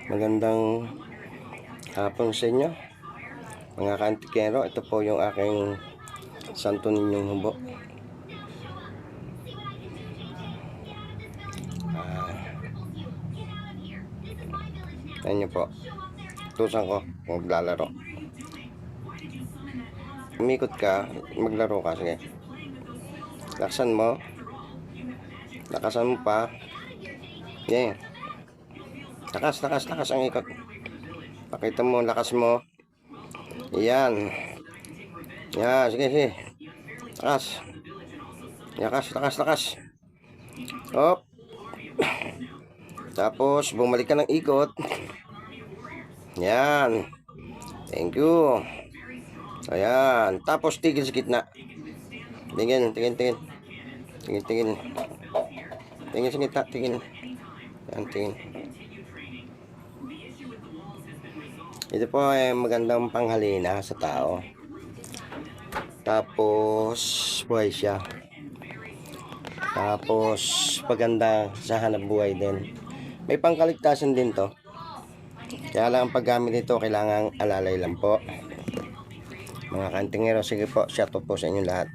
Magandang hapon sa inyo, mga kantikero. Ito po yung aking Santo Ninyong Hubo. Ayan nyo po. Tusan ko kung maglalaro. Umikot ka, maglaro ka. Sige. Lakasan mo. Lakasan mo pa. Yeah. Lakas ang ikot. Pakita mo, lakas mo. Yan. Yan, sige. Lakas. Hop. Tapos, bumalik ka ng ikot. Yan. Thank you. Ayan. Tapos, tigil sa gitna. Tingin. Tingin sa gitna, tingin. Yan, tingin. Ito po ay magandang panghalina sa tao. Tapos, buhay siya. Tapos, paganda sa hanap buhay din. May pangkaligtasan din to. Kaya lang ang paggamit nito, kailangang alalay lang po. Mga kantingero, sige po, shout out po sa inyo lahat.